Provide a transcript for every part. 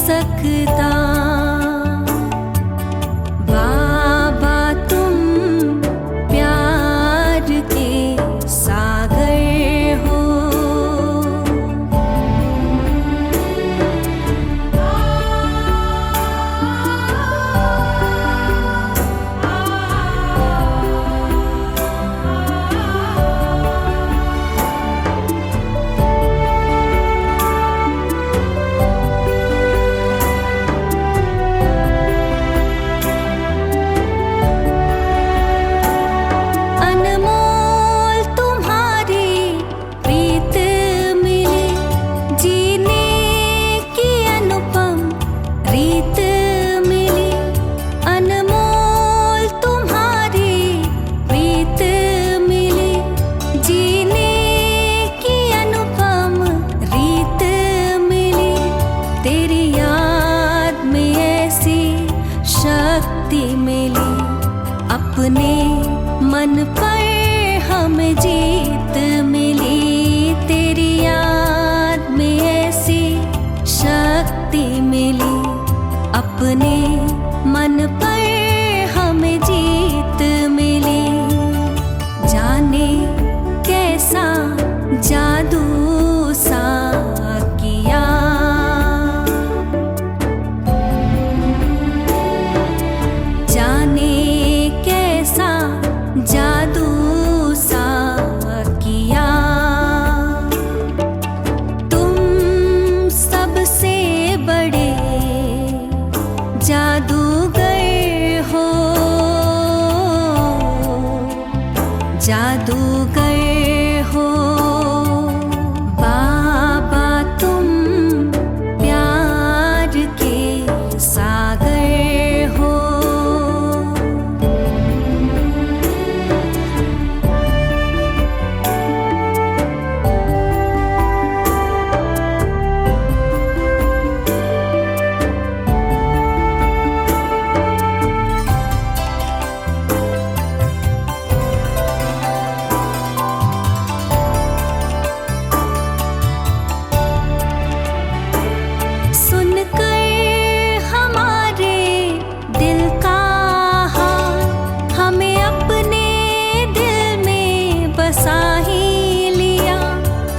सकता। बाबा तुम प्यार के सागर हो। अनमोल तुम्हारी प्रीत मिली, जीने की अनुपम रीत मिली। अनमोल तुम्हारी प्रीत मिली, जीने की अनुपम रीत मिली। तेरी याद में ऐसी शक्ति मिली, अपने मन पर हमें जीत मिली। तेरी याद में ऐसी शक्ति मिली, अपने मन पर हमें जीत मिली। जाने कैसा जादू सा किया, जाने कैसा जादू सा किया। तुम सबसे बड़े जादूगर हो, जादूगर हो। बाबा तुम प्यार के सागर हो। सुनकर हमारे दिल का हाल, हमें अपने दिल में बसा ही लिया।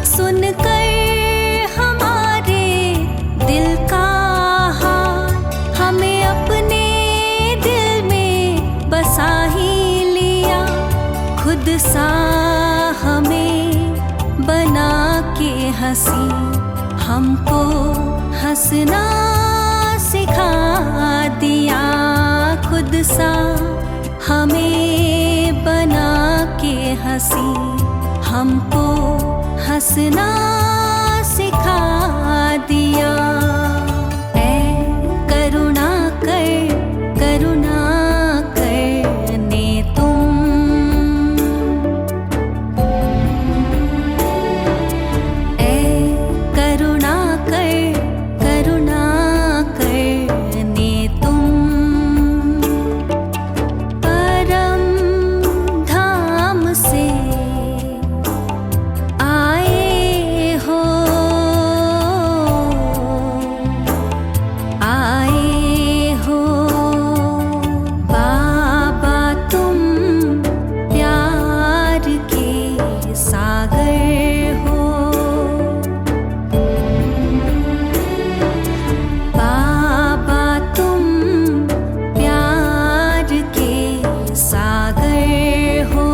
सुनकर हमारे दिल का हाल, हमें अपने दिल में बसा ही लिया। खुद सा हमें बना के हंसी, हमको हंसना सिखा दिया। खुद सा हमें बना के हंसी, हमको हंसना सिखा दिया। ऐ करुणा कर, करुणा करने तुम, ऐ करुणा कर, करुणा करने तुम। परम धाम से आए हो, आए हो। बाबा तुम प्यार के सागर हो। बाबा तुम प्यार के सागर हो।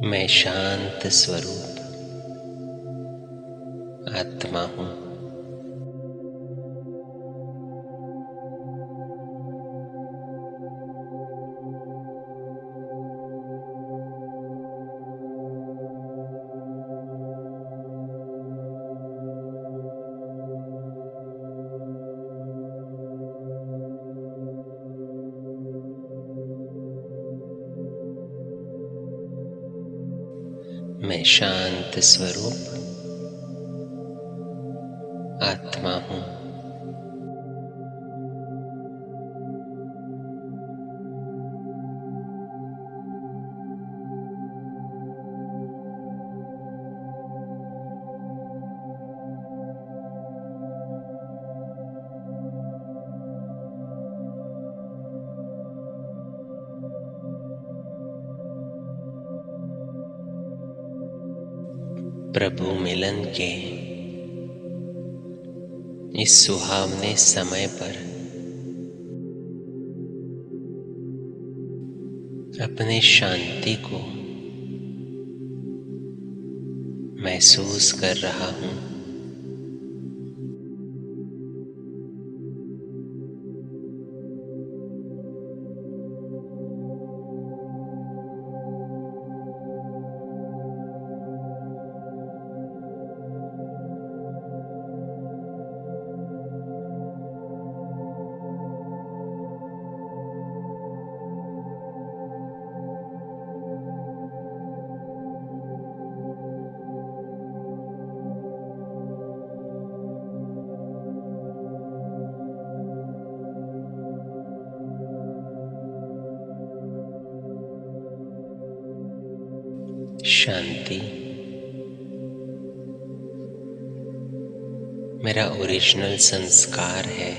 मैं शांत स्वरूप आत्मा हूँ। मैं शांत स्वरूप आत्मा हूँ। प्रभु मिलन के इस सुहावने समय पर अपने शांति को महसूस कर रहा हूँ। शांति मेरा ओरिजिनल संस्कार है।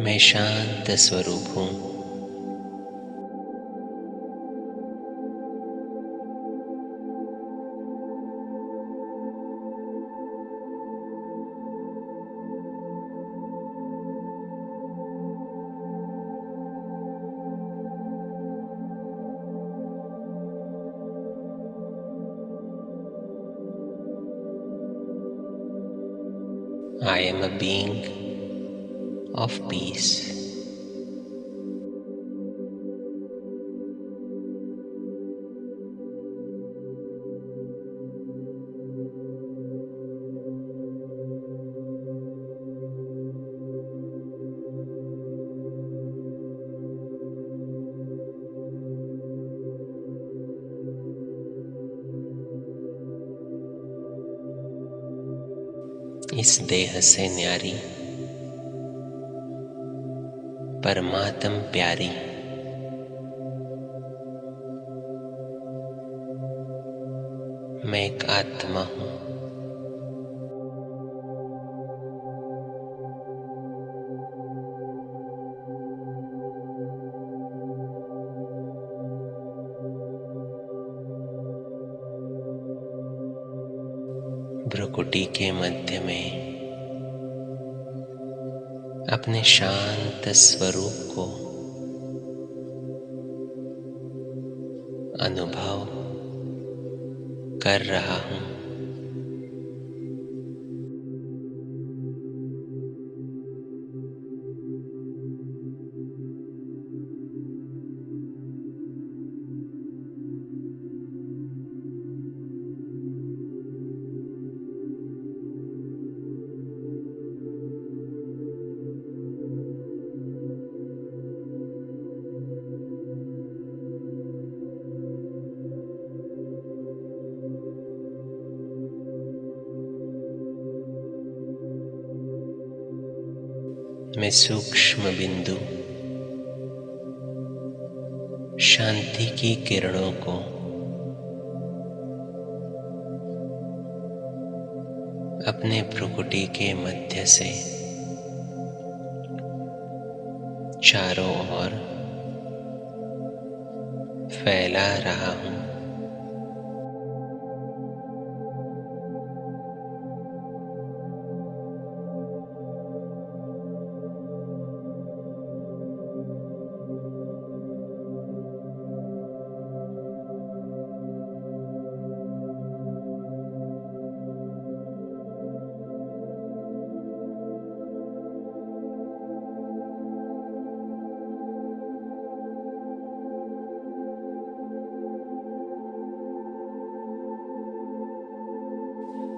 मैं शांत स्वरूप हूँ। I am a being of peace. इस देह से न्यारी परमात्म प्यारी मैं एक आत्मा हूँ। भ्रुकुटी के मध्य में अपने शांत स्वरूप को अनुभव कर रहा हूँ। मैं सूक्ष्म बिंदु शांति की किरणों को अपने भ्रुकुटी के मध्य से चारों ओर फैला रहा हूँ।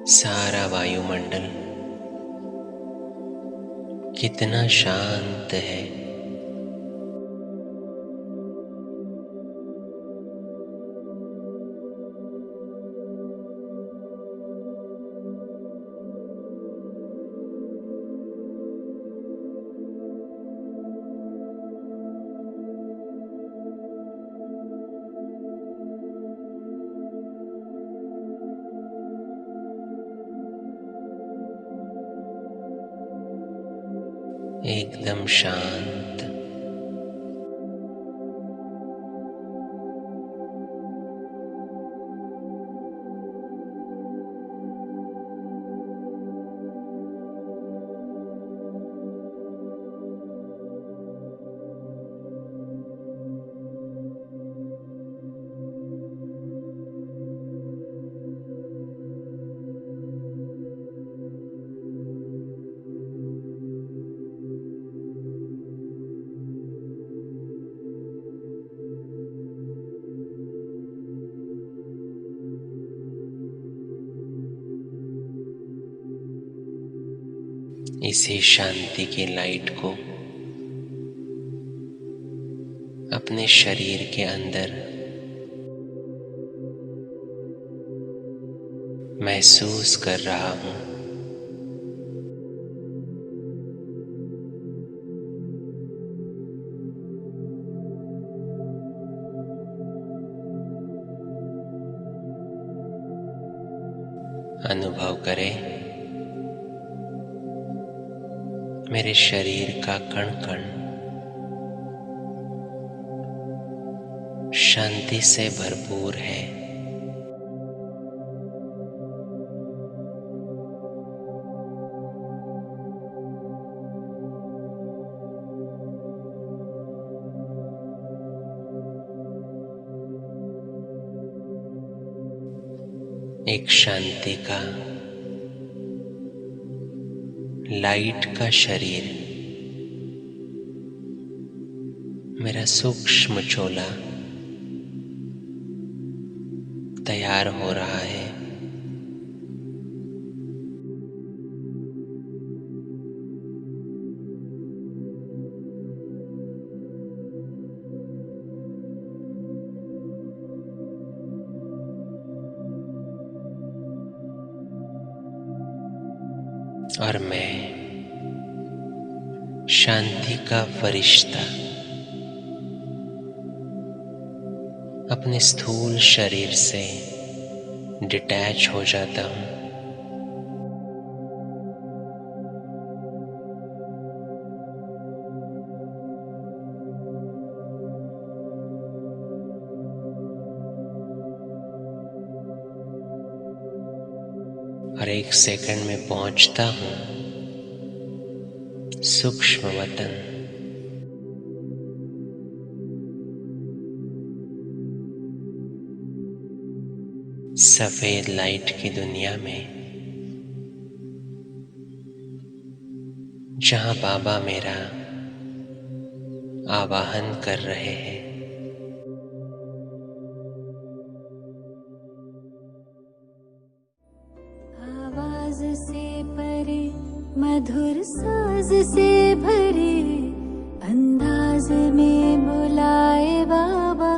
सारा वायुमंडल कितना शांत है। एकदम शांत। इसी शांति की लाइट को अपने शरीर के अंदर महसूस कर रहा हूं। अनुभव करें मेरे शरीर का कण कण शांति से भरपूर है। एक शांति का लाइट का शरीर मेरा सूक्ष्म चोला तैयार हो रहा है। और मैं शांति का फरिश्ता अपने स्थूल शरीर से डिटैच हो जाता हूं। और एक सेकंड में पहुंचता हूं सूक्ष्म वतन। सफेद लाइट की दुनिया में, जहां बाबा मेरा आवाहन कर रहे हैं। आवाज से परे, मधुर साज से भरे, अंदाज में बुलाए बाबा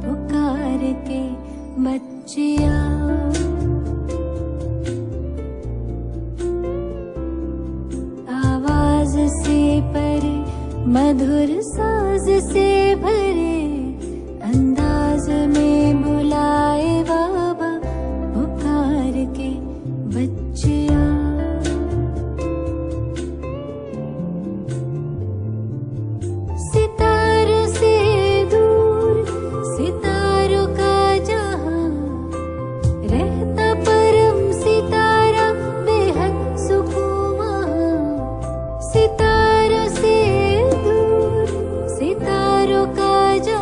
पुकार के बच्चिया। आवाज से परे, मधुर साज से भरे, अंदाज में बुलाए बाबा पुकार के बच्चिया। सितारों से दूर, सितारों का जहां, रहता परम सितारा बेहद सुकून वहां। सितारों से दूर, सितारों का जहां,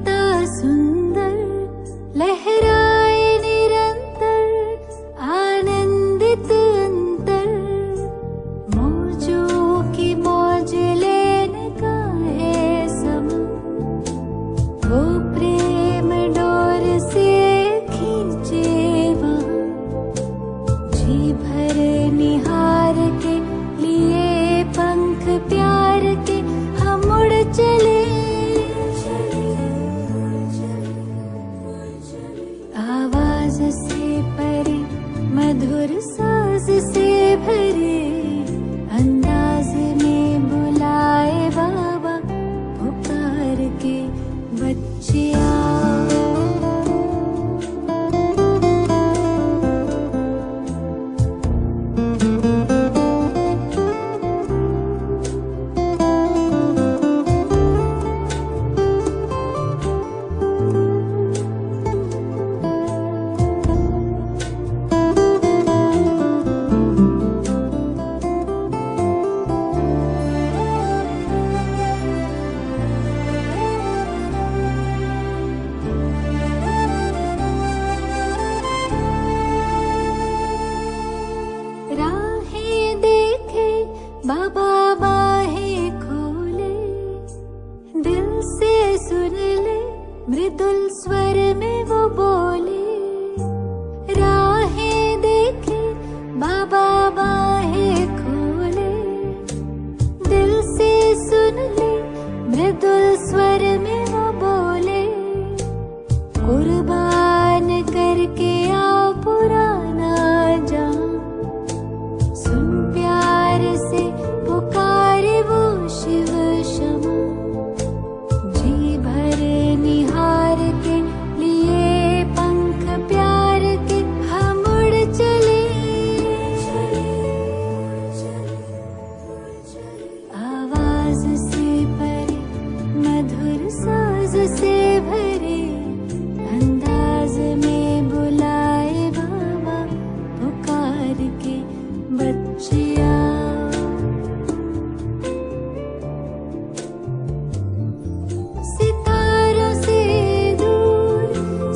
कितना सुंदर लहराए निरंतर आनंदित अंतर, मौजों की मौज लेने का है समय, वो प्रेम डोर से खींचे वहाँ, जी भर निहार के लिए पंख प्यार के हम उड़ चले। आवाज से परे मधुर साज से भरे अंदाज में बुलाए बाबा पुकार के बच्चे आओ। राहें देखे बाबा बाहें खोले, दिल से सुन ले मृदुल स्वर में वो बोले। राहें देखे बाबा बाहें खोले, दिल से सुन ले मृदुल स्वर में वो बोले। कुर्बान करके आओ पुराना जान, सुन प्यार से पुकारे वो शिव क्षमा, जी भर निहार के लिए पंख प्यार के हम उड़ चले। आवाज से परे मधुर साज से भरे अंदाज में बुलाए बाबा पुकार के बच्चे आओ। सितारों से दूर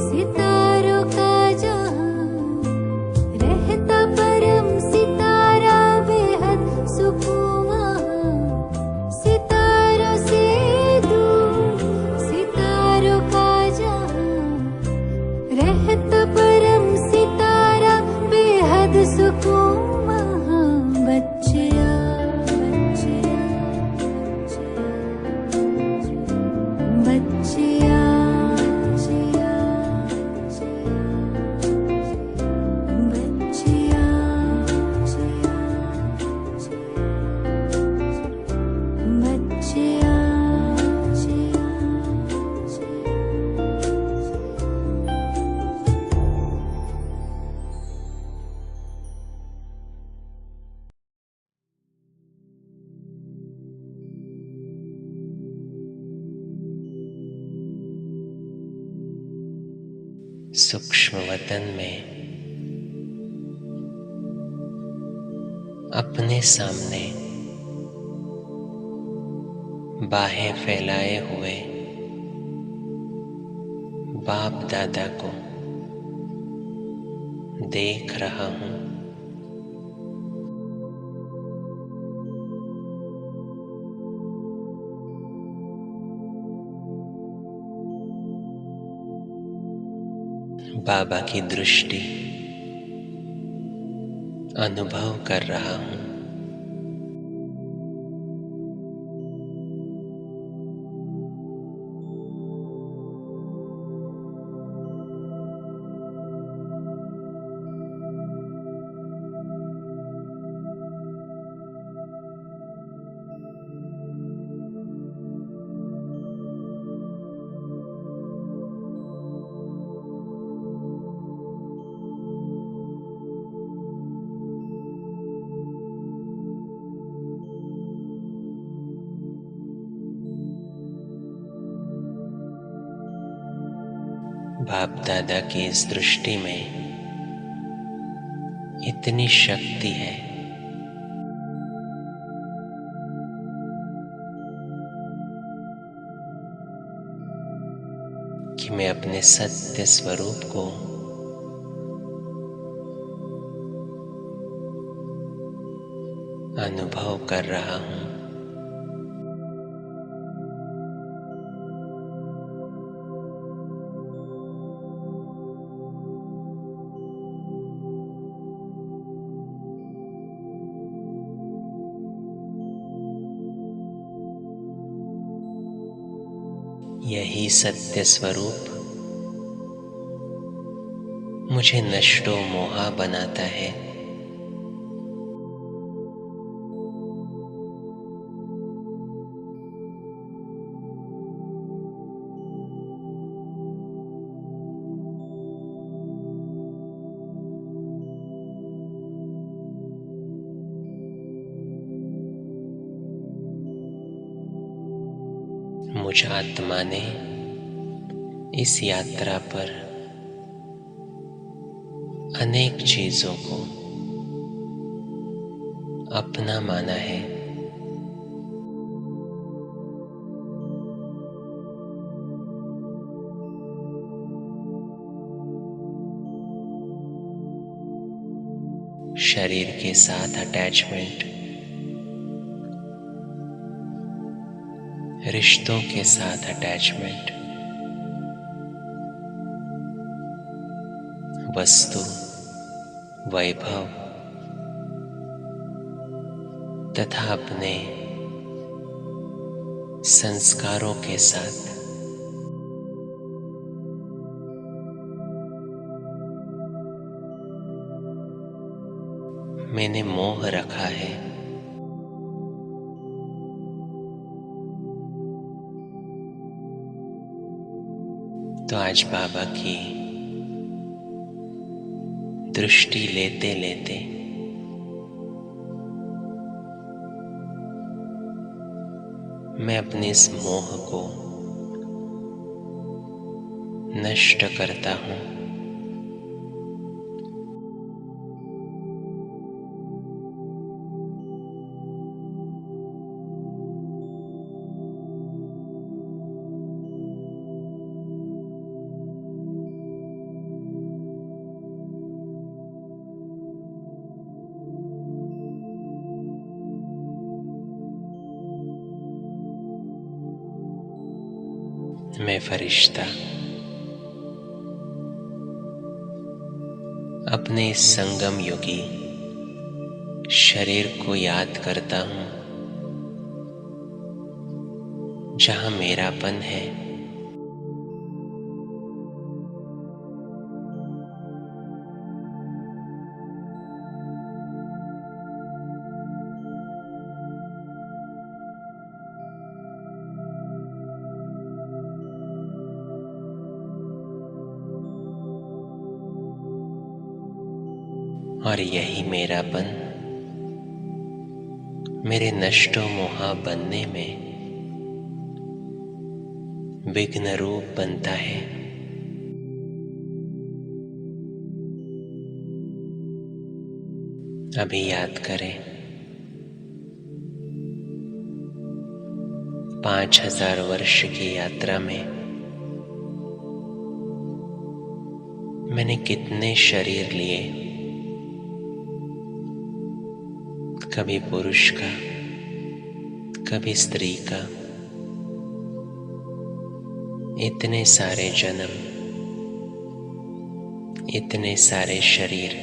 सितारों का जहां, रहता परम सितारा बेहद सुकून वहाँ। सितारों से दूर सितारों का जहां, रहता परम सितारा बेहद सुकून वहाँ। बच्चे आओ, बच्चे आओ, बच्चे आओ, बच्चे आओ, बच्चे सूक्ष्म वतन में अपने सामने बाहें फैलाए हुए बाप दादा को देख रहा हूँ। बाबा की दृष्टि अनुभव कर रहा हूँ। बाप दादा की इस दृष्टि में इतनी शक्ति है कि मैं अपने सत्य स्वरूप को अनुभव कर रहा हूँ। यही सत्य स्वरूप मुझे नष्टो मोहा बनाता है। मुझ आत्मा ने इस यात्रा पर अनेक चीजों को अपना माना है। शरीर के साथ अटैचमेंट, रिश्तों के साथ अटैचमेंट, वस्तु, वैभव तथा अपने संस्कारों के साथ मैंने मोह रखा है। तो आज बाबा की दृष्टि लेते लेते मैं अपने इस मोह को नष्ट करता हूँ। मैं फरिश्ता अपने संगम योगी शरीर को याद करता हूँ, जहाँ मेरापन है। और यही मेरापन मेरे नष्टो मोहा बनने में विघ्न रूप बनता है। अभी याद करें, 5000 वर्ष की यात्रा में मैंने कितने शरीर लिए। कभी पुरुष का, कभी स्त्री का, इतने सारे जन्म, इतने सारे शरीर।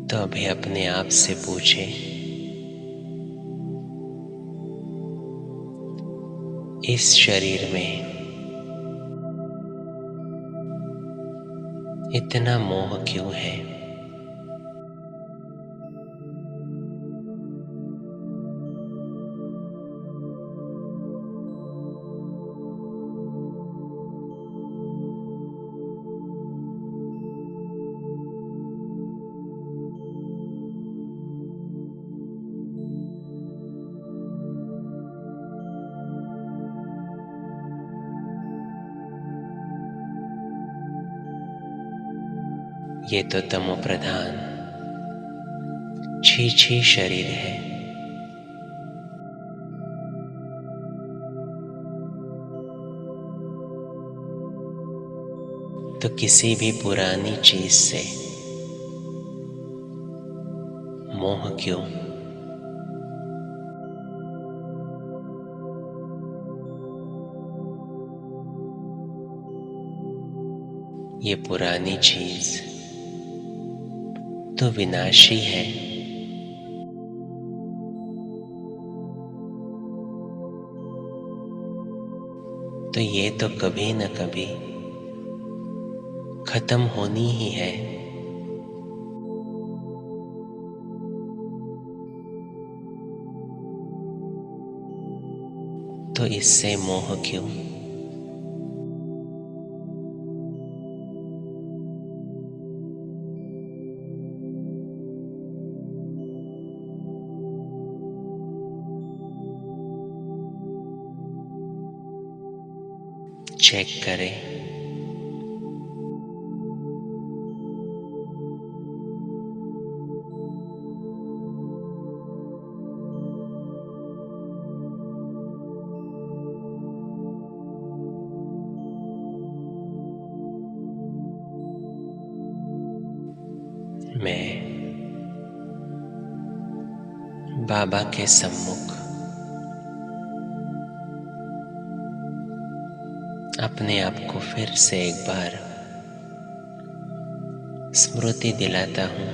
तो अभी अपने आप से पूछे, इस शरीर में इतना मोह क्यों है? ये तो तमो प्रधान छीछी शरीर है। तो किसी भी पुरानी चीज से मोह क्यों? ये पुरानी चीज तो विनाशी है। तो ये तो कभी न कभी खत्म होनी ही है। तो इससे मोह क्यों? चेक करें। मैं बाबा के सम्मुख अपने आप को फिर से एक बार स्मृति दिलाता हूँ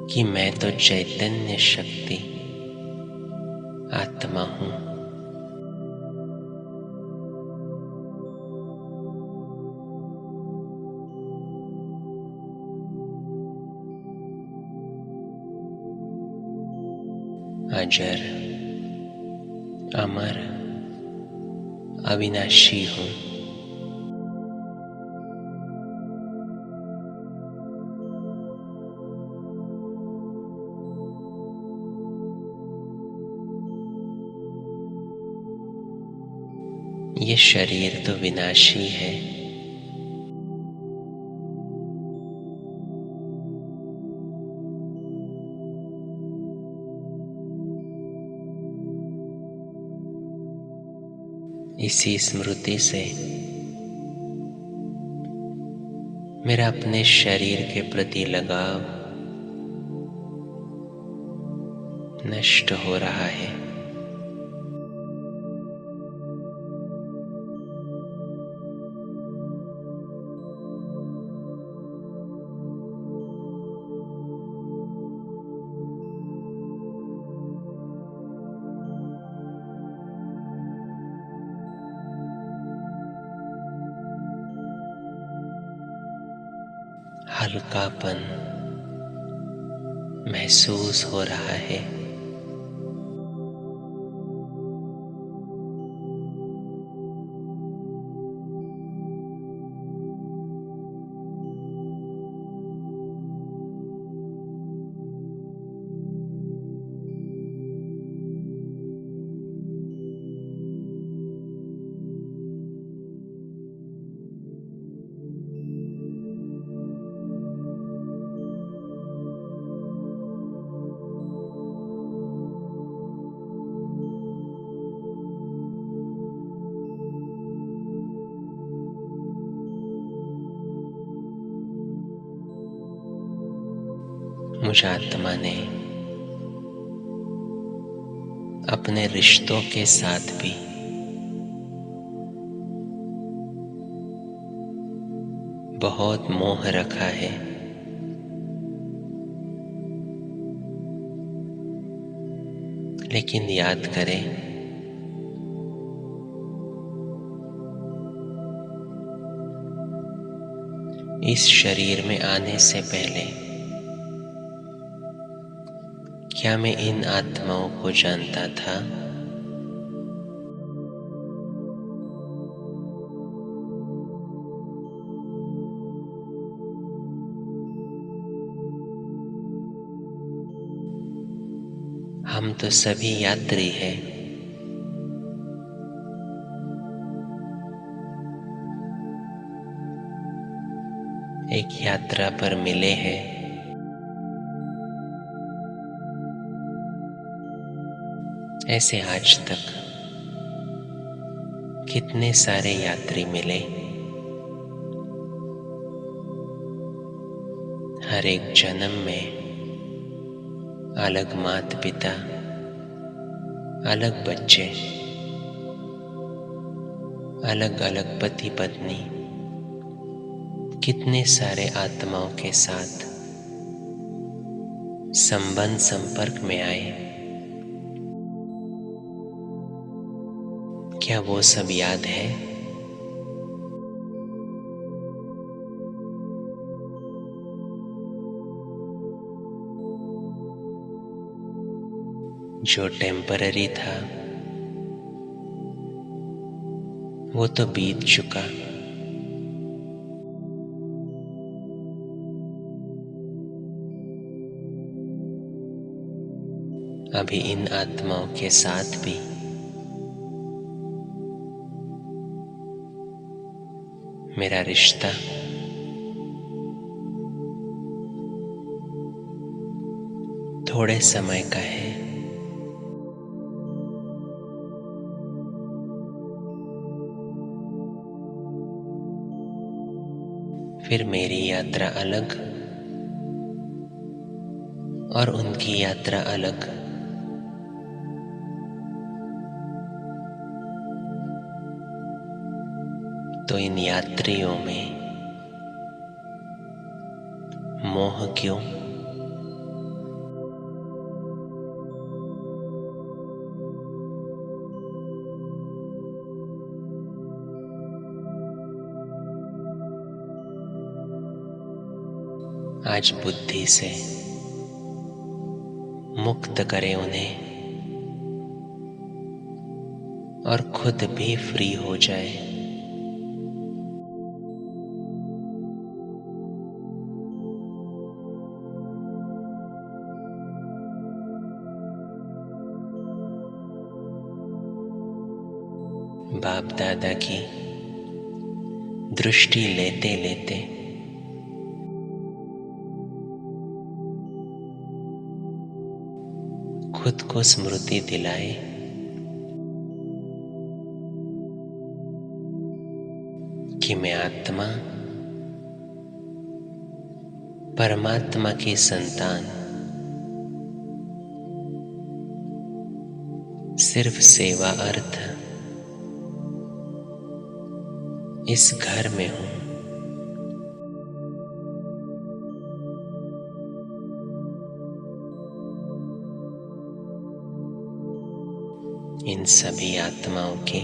कि मैं तो चैतन्य शक्ति आत्मा हूँ। अजर, अमर, अविनाशी हूँ। ये शरीर तो विनाशी है। इसी स्मृति से मेरा अपने शरीर के प्रति लगाव नष्ट हो रहा है। हल्कापन महसूस हो रहा है। मुझ आत्मा ने अपने रिश्तों के साथ भी बहुत मोह रखा है। लेकिन याद करें, इस शरीर में आने से पहले क्या मैं इन आत्माओं को जानता था? हम तो सभी यात्री हैं। एक यात्रा पर मिले हैं। ऐसे आज तक कितने सारे यात्री मिले। हर एक जन्म में अलग माता पिता, अलग बच्चे, अलग अलग पति पत्नी, कितने सारे आत्माओं के साथ संबंध संपर्क में आए। क्या वो सब याद है? जो टेम्पररी था वो तो बीत चुका। अभी इन आत्माओं के साथ भी मेरा रिश्ता थोड़े समय का है। फिर मेरी यात्रा अलग और उनकी यात्रा अलग। तो इन यात्रियों में मोह क्यों? आज बुद्धि से मुक्त करें उन्हें और खुद भी फ्री हो जाए। बाप दादा की दृष्टि लेते लेते खुद को स्मृति दिलाए कि मैं आत्मा परमात्मा की संतान सिर्फ सेवा अर्थ इस घर में हूं। इन सभी आत्माओं के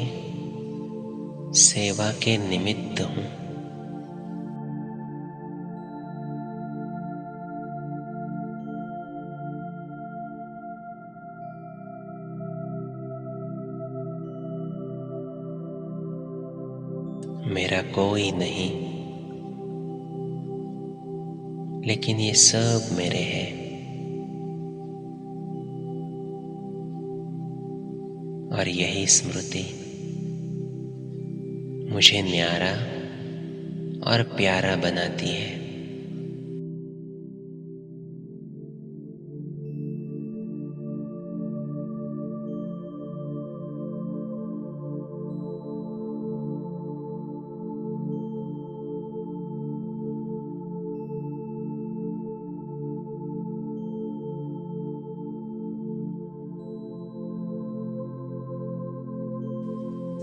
सेवा के निमित्त हूं। मेरा कोई नहीं, लेकिन ये सब मेरे हैं। और यही स्मृति मुझे न्यारा और प्यारा बनाती है।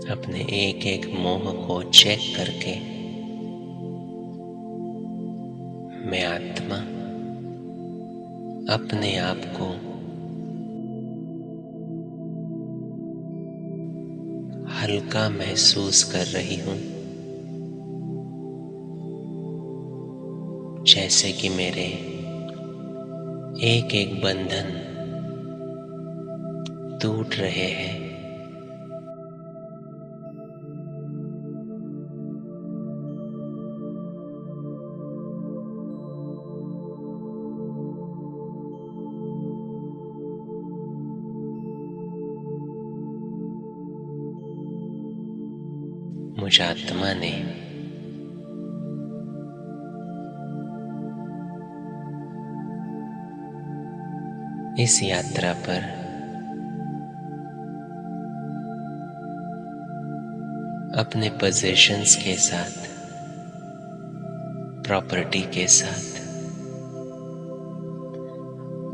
अपने एक एक मोह को चेक करके मैं आत्मा अपने आप को हल्का महसूस कर रही हूं, जैसे कि मेरे एक एक बंधन टूट रहे हैं। मुझ आत्मा ने इस यात्रा पर अपने पोजेशंस के साथ, प्रॉपर्टी के साथ,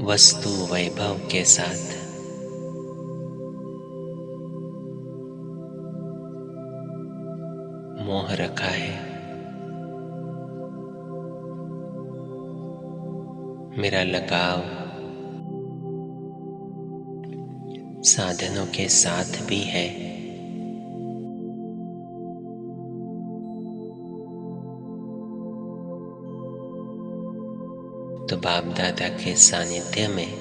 वस्तु वैभव के साथ मोह रखा है। मेरा लगाव साधनों के साथ भी है। तो बाप दादा के सानिध्य में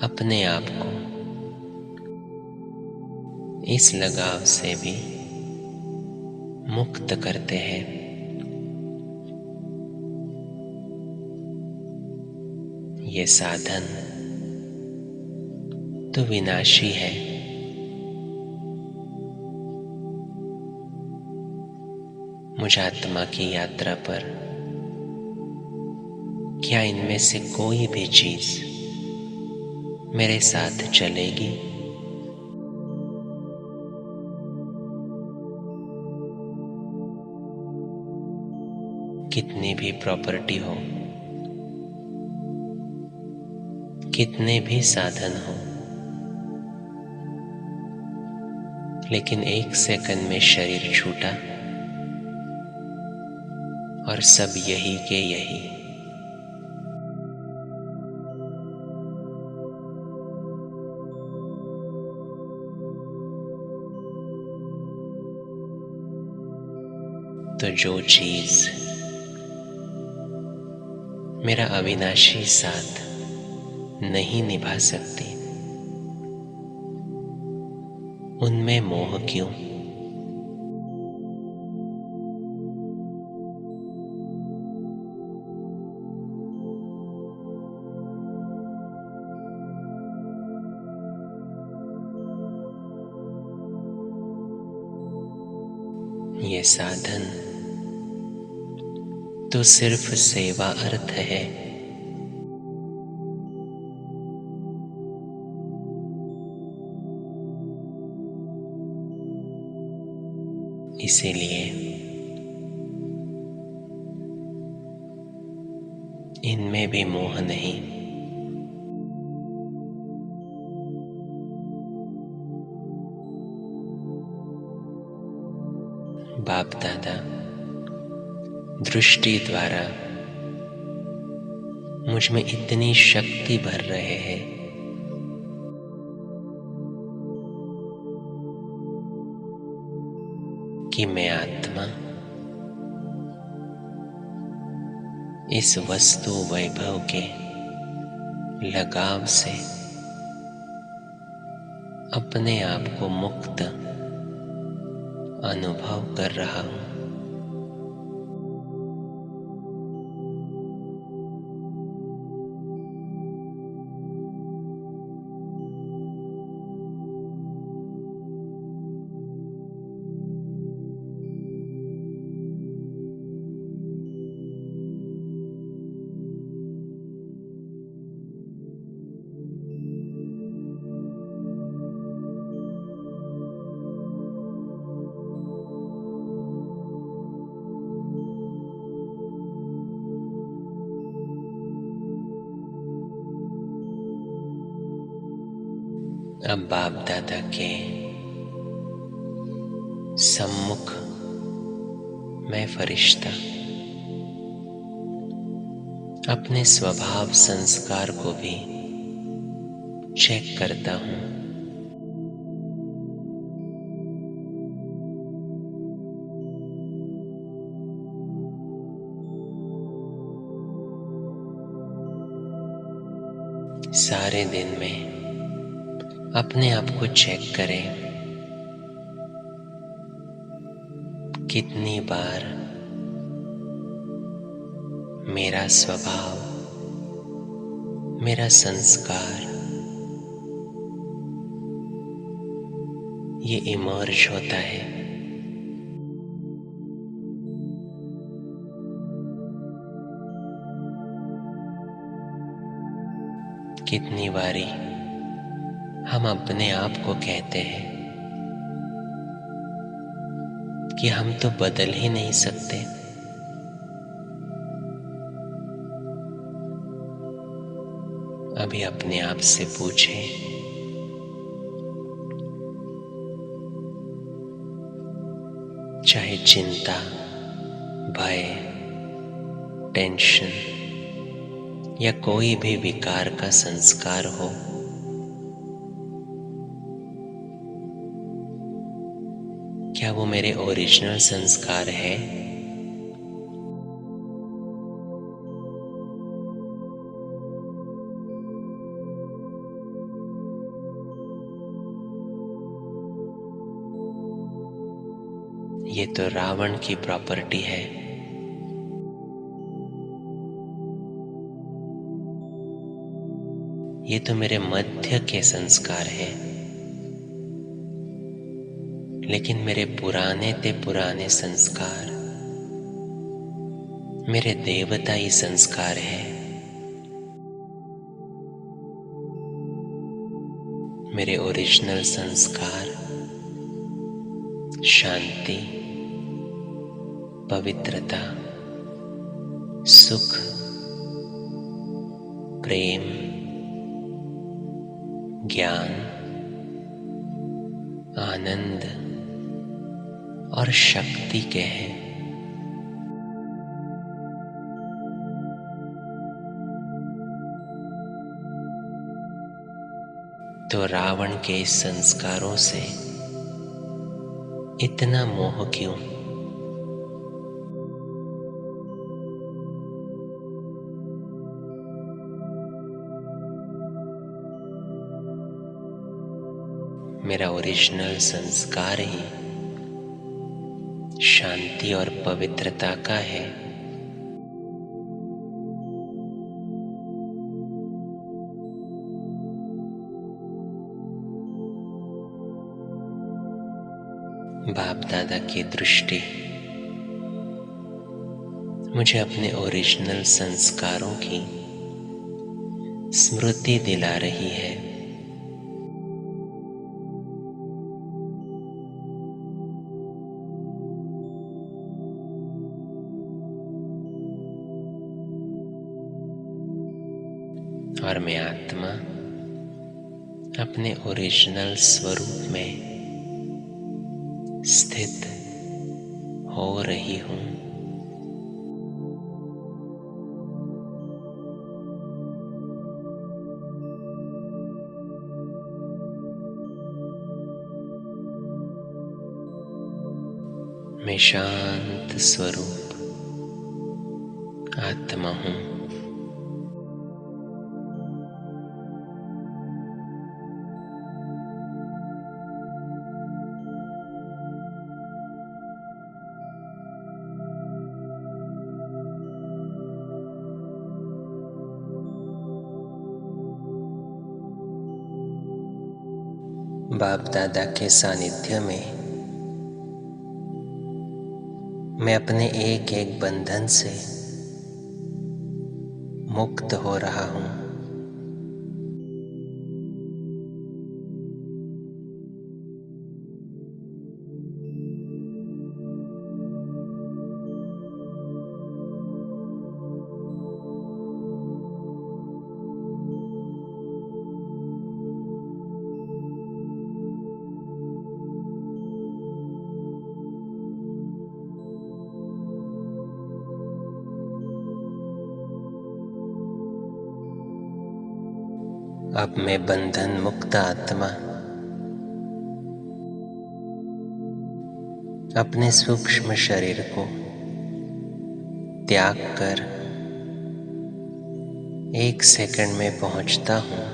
अपने आप को इस लगाव से भी मुक्त करते हैं। ये साधन तो विनाशी है, मुझात्मा की यात्रा पर क्या इनमें से कोई भी चीज मेरे साथ चलेगी? कितनी भी प्रॉपर्टी हो, कितने भी साधन हो, लेकिन 1 सेकंड में शरीर छूटा और सब यही के यही। तो जो चीज मेरा अविनाशी साथ नहीं निभा सकती, उनमें मोह क्यों? ये साधन तो सिर्फ सेवा अर्थ है। इसीलिए इनमें भी मोह नहीं। बाप दादा दृष्टि द्वारा मुझ में इतनी शक्ति भर रहे हैं कि मैं आत्मा इस वस्तु वैभव के लगाव से अपने आप को मुक्त अनुभव कर रहा हूं। अब बाप दादा के सम्मुख मैं फरिश्ता अपने स्वभाव संस्कार को भी चेक करता हूं। सारे दिन में अपने आप को चेक करें, कितनी बार मेरा स्वभाव, मेरा संस्कार ये इमर्ज होता है। कितनी बारी हम अपने आप को कहते हैं कि हम तो बदल ही नहीं सकते। अभी अपने आप से पूछें, चाहे चिंता, भय, टेंशन या कोई भी विकार का संस्कार हो, क्या वो मेरे ओरिजिनल संस्कार है? ये तो रावण की प्रॉपर्टी है। ये तो मेरे मध्य के संस्कार है। लेकिन मेरे पुराने संस्कार मेरे देवताई संस्कार है। मेरे ओरिजिनल संस्कार शांति, पवित्रता, सुख, प्रेम, ज्ञान, आनंद और शक्ति के हैं। तो रावण के इस संस्कारों से इतना मोह क्यों? मेरा ओरिजिनल संस्कार ही शांति और पवित्रता का है। बाप दादा की दृष्टि मुझे अपने ओरिजिनल संस्कारों की स्मृति दिला रही है। और मैं आत्मा अपने ओरिजिनल स्वरूप में स्थित हो रही हूं। मैं शांत स्वरूप आत्मा हूं। बाप दादा के सानिध्य में मैं अपने एक एक बंधन से मुक्त हो रहा हूं। अब मैं बंधन मुक्त आत्मा अपने सूक्ष्म शरीर को त्याग कर 1 सेकंड में पहुंचता हूं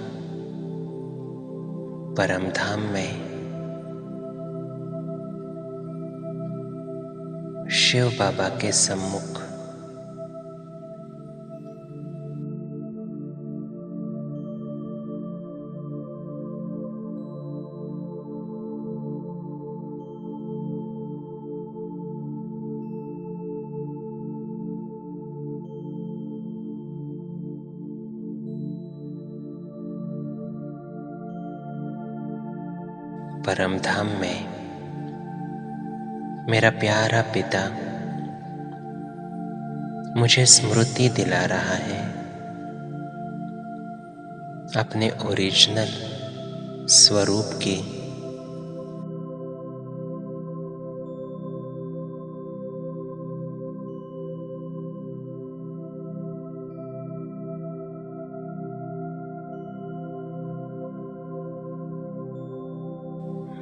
परम धाम में, शिव बाबा के सम्मुख। परम धाम में मेरा प्यारा पिता मुझे स्मृति दिला रहा है अपने ओरिजिनल स्वरूप की।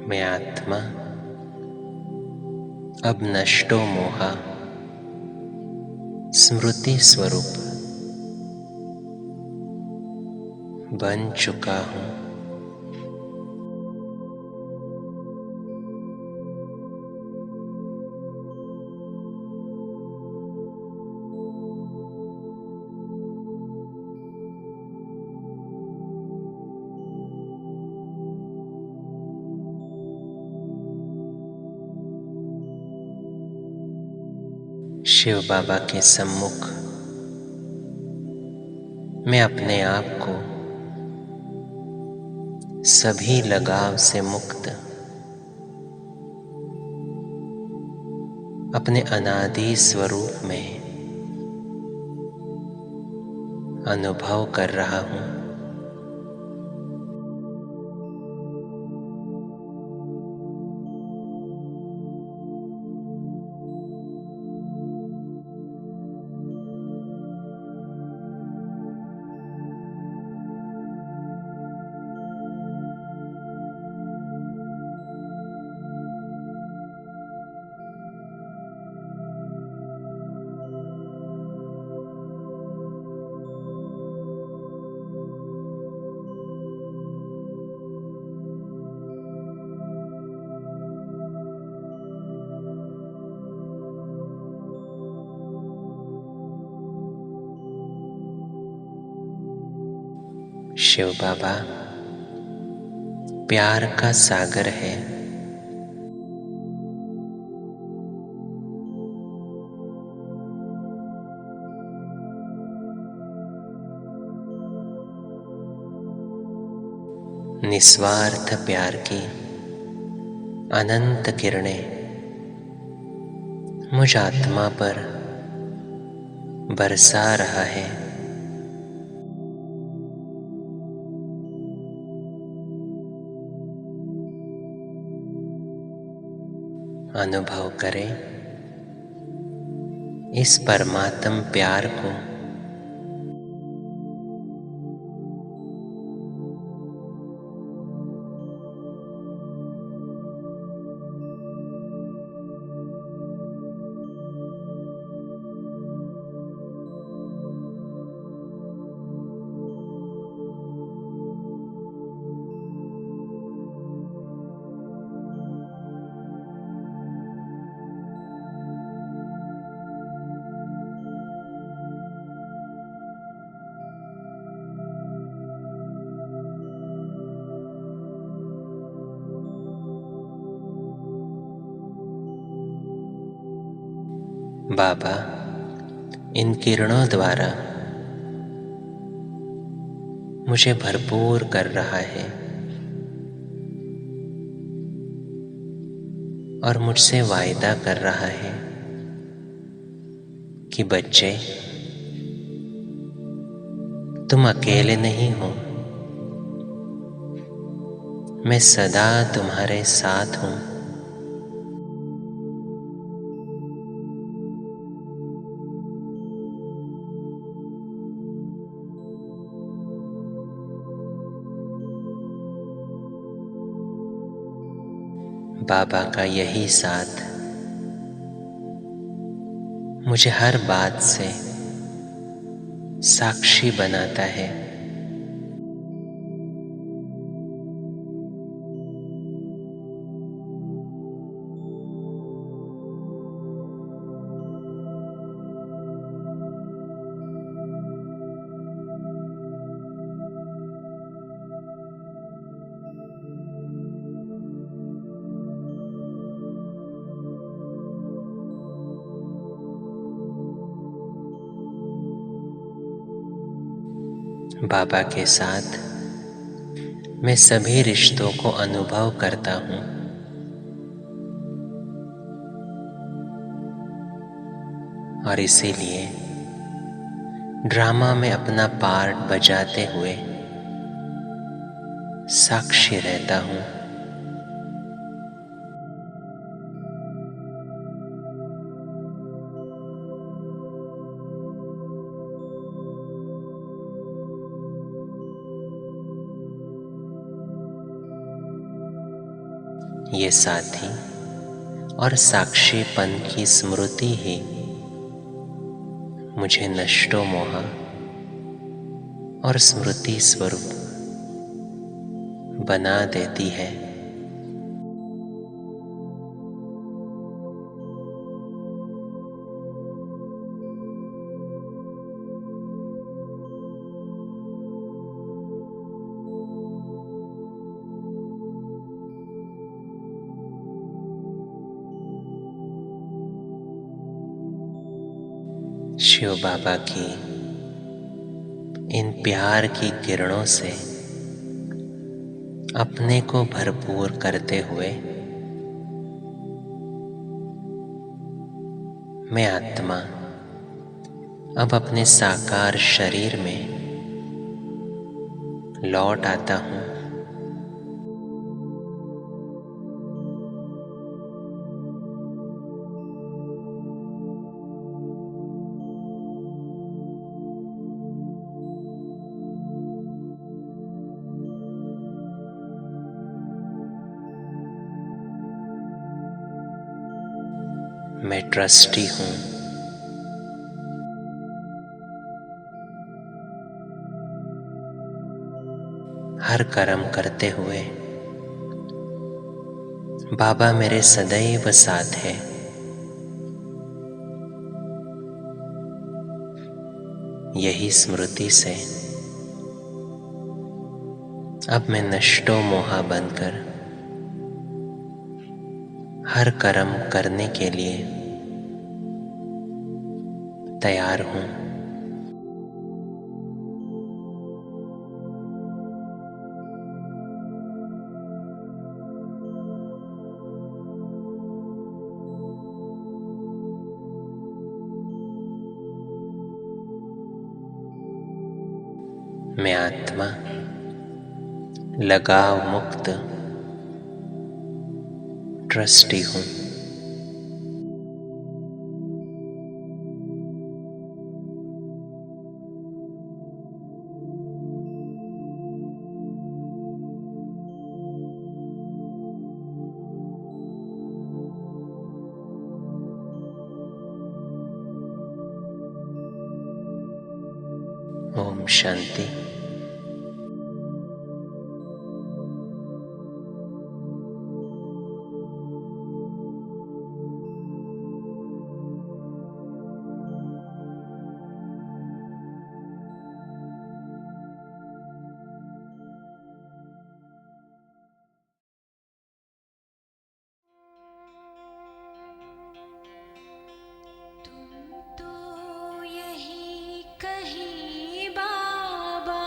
मैं आत्मा अब नष्टो मोहा स्मृति स्वरूप बन चुका हूँ। शिव बाबा के सम्मुख मैं अपने आप को सभी लगाव से मुक्त अपने अनादि स्वरूप में अनुभव कर रहा हूँ। शिव बाबा प्यार का सागर है। निस्वार्थ प्यार की अनंत किरणें मुझ आत्मा पर बरसा रहा है। अनुभव करें इस परमात्म प्यार को। बाबा इन किरणों द्वारा मुझे भरपूर कर रहा है और मुझसे वायदा कर रहा है कि बच्चे तुम अकेले नहीं हो, मैं सदा तुम्हारे साथ हूँ। बाबा का यही साथ मुझे हर बात से साक्षी बनाता है। बाबा के साथ मैं सभी रिश्तों को अनुभव करता हूँ। और इसीलिए ड्रामा में अपना पार्ट बजाते हुए साक्षी रहता हूँ। ये साथी और साक्षीपन की स्मृति ही मुझे नष्टो मोह और स्मृति स्वरूप बना देती है। शिव बाबा की इन प्यार की किरणों से अपने को भरपूर करते हुए मैं आत्मा अब अपने साकार शरीर में लौट आता हूँ। मैं ट्रस्टी हूँ। हर कर्म करते हुए बाबा मेरे सदैव साथ है। यही स्मृति से अब मैं नष्टो मोहा बनकर हर कर्म करने के लिए तैयार हूँ। मैं आत्मा लगाव मुक्त ट्रस्टी हूँ। ओम शांति। तुम तो यही कहीं बाबा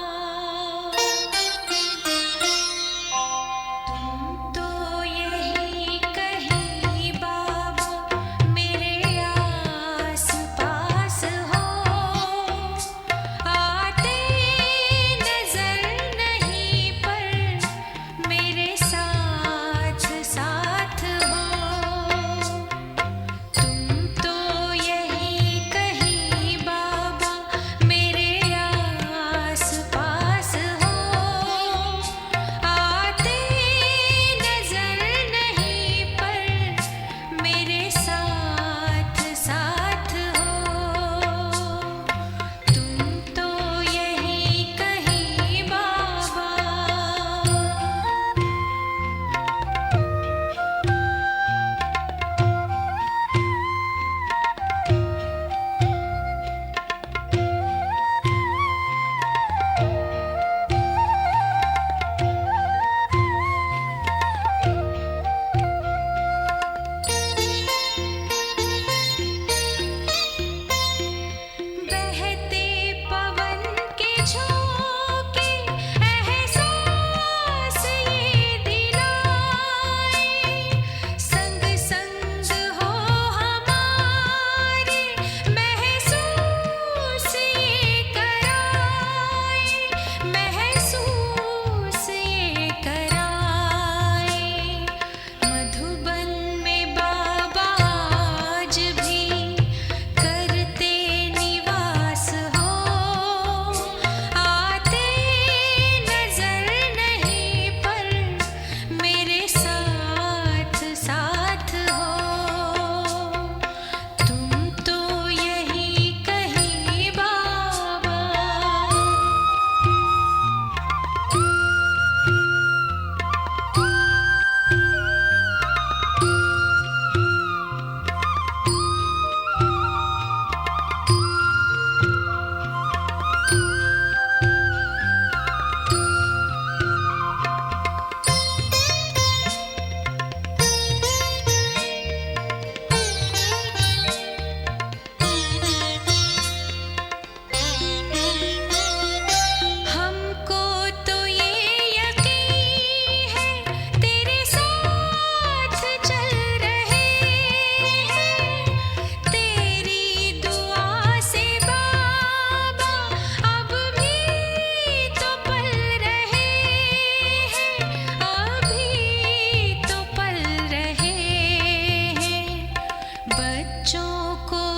बच्चों को